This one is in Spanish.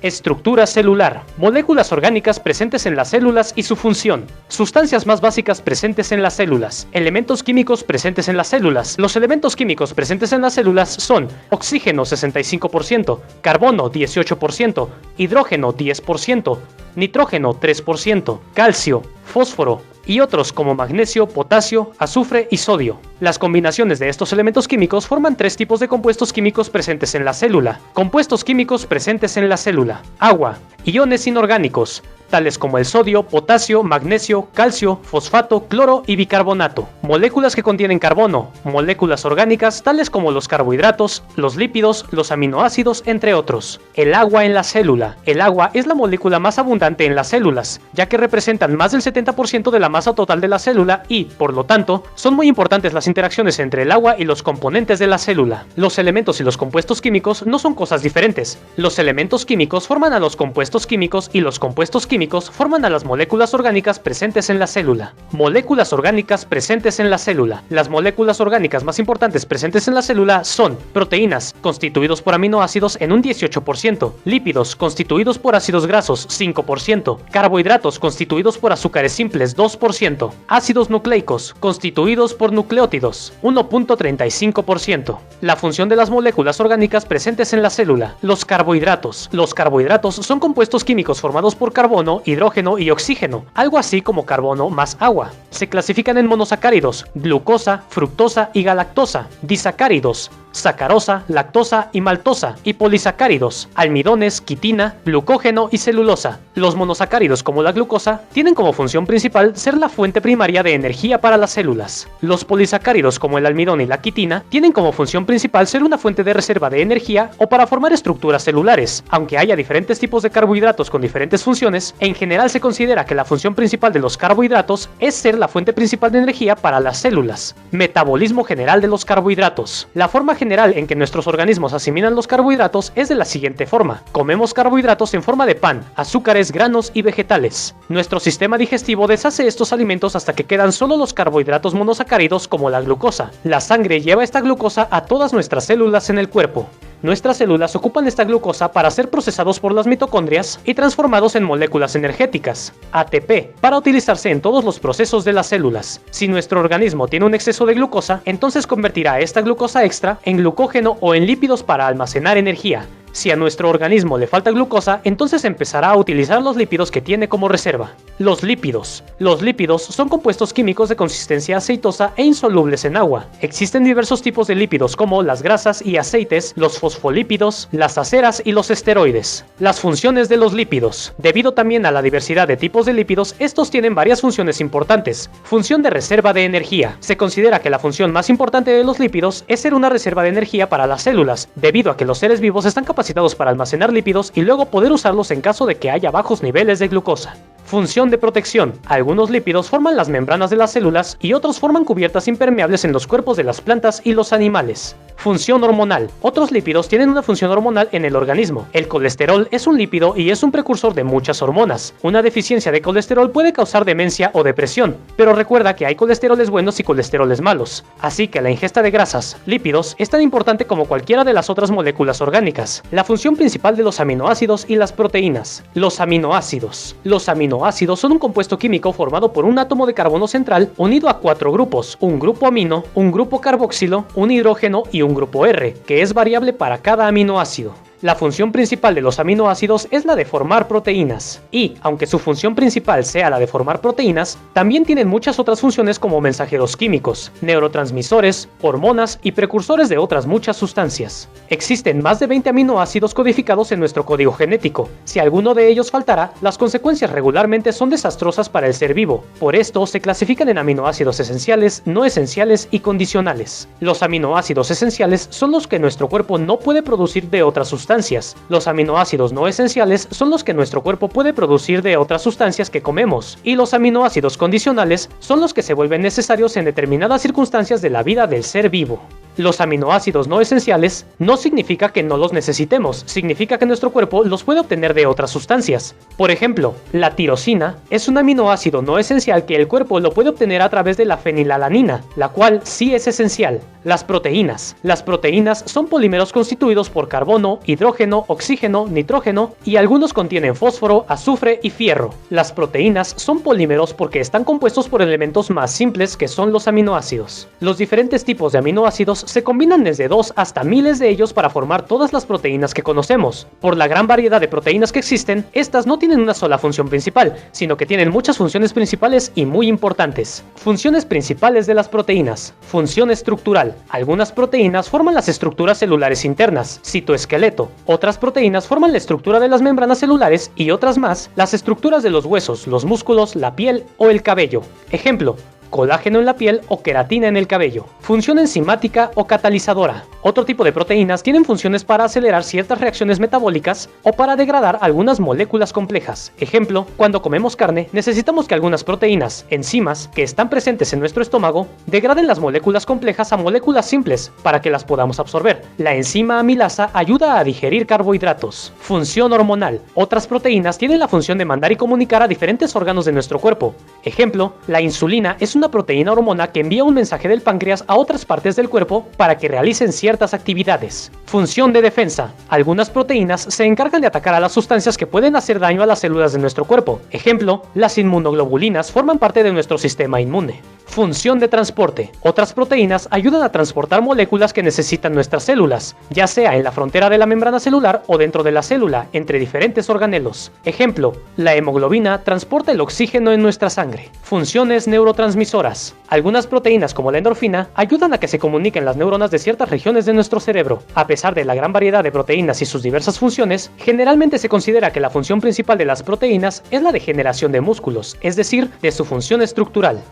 Estructura celular. Moléculas orgánicas presentes en las células y su función. Sustancias más básicas presentes en las células. Elementos químicos presentes en las células. Los elementos químicos presentes en las células son oxígeno 65%, carbono 18%, hidrógeno 10%, nitrógeno 3%, calcio, fósforo y otros como magnesio, potasio, azufre y sodio. Las combinaciones de estos elementos químicos forman tres tipos de compuestos químicos presentes en la célula. Compuestos químicos presentes en la célula. Agua. Iones inorgánicos, tales como el sodio, potasio, magnesio, calcio, fosfato, cloro y bicarbonato. Moléculas que contienen carbono, moléculas orgánicas tales como los carbohidratos, los lípidos, los aminoácidos, entre otros. El agua en la célula. El agua es la molécula más abundante en las células, ya que representan más del 70% de la masa total de la célula y, por lo tanto, son muy importantes las interacciones entre el agua y los componentes de la célula. Los elementos y los compuestos químicos no son cosas diferentes. Los elementos químicos forman a los compuestos químicos y los compuestos químicos forman a las moléculas orgánicas presentes en la célula. Moléculas orgánicas presentes en la célula. Las moléculas orgánicas más importantes presentes en la célula son proteínas, constituidos por aminoácidos en un 18%, lípidos, constituidos por ácidos grasos, 5%, carbohidratos, constituidos por azúcares simples, 2%, ácidos nucleicos, constituidos por nucleótidos, 1.35%. La función de las moléculas orgánicas presentes en la célula. Los carbohidratos. Los carbohidratos son compuestos químicos formados por carbono, hidrógeno y oxígeno, algo así como carbono más agua. Se clasifican en monosacáridos, glucosa, fructosa y galactosa, disacáridos, sacarosa, lactosa y maltosa, y polisacáridos, almidones, quitina, glucógeno y celulosa. Los monosacáridos, como la glucosa, tienen como función principal ser la fuente primaria de energía para las células. Los polisacáridos, como el almidón y la quitina, tienen como función principal ser una fuente de reserva de energía o para formar estructuras celulares. Aunque haya diferentes tipos de carbohidratos con diferentes funciones, en general se considera que la función principal de los carbohidratos es ser la fuente principal de energía para las células. Metabolismo general de los carbohidratos. La forma general en que nuestros organismos asimilan los carbohidratos es de la siguiente forma. Comemos carbohidratos en forma de pan, azúcares, granos y vegetales. Nuestro sistema digestivo deshace estos alimentos hasta que quedan solo los carbohidratos monosacáridos como la glucosa. La sangre lleva esta glucosa a todas nuestras células en el cuerpo. Nuestras células ocupan esta glucosa para ser procesados por las mitocondrias y transformados en moléculas energéticas, ATP, para utilizarse en todos los procesos de las células. Si nuestro organismo tiene un exceso de glucosa, entonces convertirá esta glucosa extra en glucógeno o en lípidos para almacenar energía. Si a nuestro organismo le falta glucosa, entonces empezará a utilizar los lípidos que tiene como reserva. Los lípidos. Los lípidos son compuestos químicos de consistencia aceitosa e insolubles en agua. Existen diversos tipos de lípidos como las grasas y aceites, los fosfolípidos, las aceras y los esteroides. Las funciones de los lípidos. Debido también a la diversidad de tipos de lípidos, estos tienen varias funciones importantes. Función de reserva de energía. Se considera que la función más importante de los lípidos es ser una reserva de energía para las células, debido a que los seres vivos están capacitados para almacenar lípidos y luego poder usarlos en caso de que haya bajos niveles de glucosa. Función de protección. Algunos lípidos forman las membranas de las células y otros forman cubiertas impermeables en los cuerpos de las plantas y los animales. Función hormonal. Otros lípidos tienen una función hormonal en el organismo. El colesterol es un lípido y es un precursor de muchas hormonas. Una deficiencia de colesterol puede causar demencia o depresión, pero recuerda que hay colesteroles buenos y colesteroles malos. Así que la ingesta de grasas, lípidos, es tan importante como cualquiera de las otras moléculas orgánicas. La función principal de los aminoácidos y las proteínas. Los aminoácidos. Los aminoácidos son un compuesto químico formado por un átomo de carbono central unido a 4 grupos, un grupo amino, un grupo carboxilo, un hidrógeno y un grupo R, que es variable para cada aminoácido. La función principal de los aminoácidos es la de formar proteínas, y, aunque su función principal sea la de formar proteínas, también tienen muchas otras funciones como mensajeros químicos, neurotransmisores, hormonas y precursores de otras muchas sustancias. Existen más de 20 aminoácidos codificados en nuestro código genético. Si alguno de ellos faltara, las consecuencias regularmente son desastrosas para el ser vivo. Por esto, se clasifican en aminoácidos esenciales, no esenciales y condicionales. Los aminoácidos esenciales son los que nuestro cuerpo no puede producir de otras sustancias. Los aminoácidos no esenciales son los que nuestro cuerpo puede producir de otras sustancias que comemos, y los aminoácidos condicionales son los que se vuelven necesarios en determinadas circunstancias de la vida del ser vivo. Los aminoácidos no no significa que no los necesitemos, significa que nuestro cuerpo los puede obtener de otras sustancias. Por ejemplo, la tirosina es un aminoácido no esencial que el cuerpo lo puede obtener a través de la fenilalanina, la cual sí es esencial. Las proteínas. Las proteínas son polímeros constituidos por carbono, hidrógeno, oxígeno, nitrógeno y algunos contienen fósforo, azufre y fierro. Las proteínas son polímeros porque están compuestos por elementos más simples que son los aminoácidos. Los diferentes tipos de aminoácidos se combinan desde 2 hasta miles de ellos para formar todas las proteínas que conocemos. Por la gran variedad de proteínas que existen, estas no tienen una sola función principal, sino que tienen muchas funciones principales y muy importantes. Funciones principales de las proteínas. Función estructural. Algunas proteínas forman las estructuras celulares internas, citoesqueleto. Otras proteínas forman la estructura de las membranas celulares y otras más, las estructuras de los huesos, los músculos, la piel o el cabello. Ejemplo: colágeno en la piel o queratina en el cabello. Función enzimática o catalizadora. Otro tipo de proteínas tienen funciones para acelerar ciertas reacciones metabólicas o para degradar algunas moléculas complejas. Ejemplo, cuando comemos carne, necesitamos que algunas proteínas, enzimas, que están presentes en nuestro estómago, degraden las moléculas complejas a moléculas simples para que las podamos absorber. La enzima amilasa ayuda a digerir carbohidratos. Función hormonal. Otras proteínas tienen la función de mandar y comunicar a diferentes órganos de nuestro cuerpo. Ejemplo, la insulina es una proteína hormona que envía un mensaje del páncreas a otras partes del cuerpo para que realicen ciertas actividades. Función de defensa. Algunas proteínas se encargan de atacar a las sustancias que pueden hacer daño a las células de nuestro cuerpo. Ejemplo, las inmunoglobulinas forman parte de nuestro sistema inmune. Función de transporte. Otras proteínas ayudan a transportar moléculas que necesitan nuestras células, ya sea en la frontera de la membrana celular o dentro de la célula, entre diferentes organelos. Ejemplo, la hemoglobina transporta el oxígeno en nuestra sangre. Funciones neurotransmisoras. Algunas proteínas como la endorfina ayudan a que se comuniquen las neuronas de ciertas regiones de nuestro cerebro. A pesar de la gran variedad de proteínas y sus diversas funciones, generalmente se considera que la función principal de las proteínas es la de generación de músculos, es decir, de su función estructural.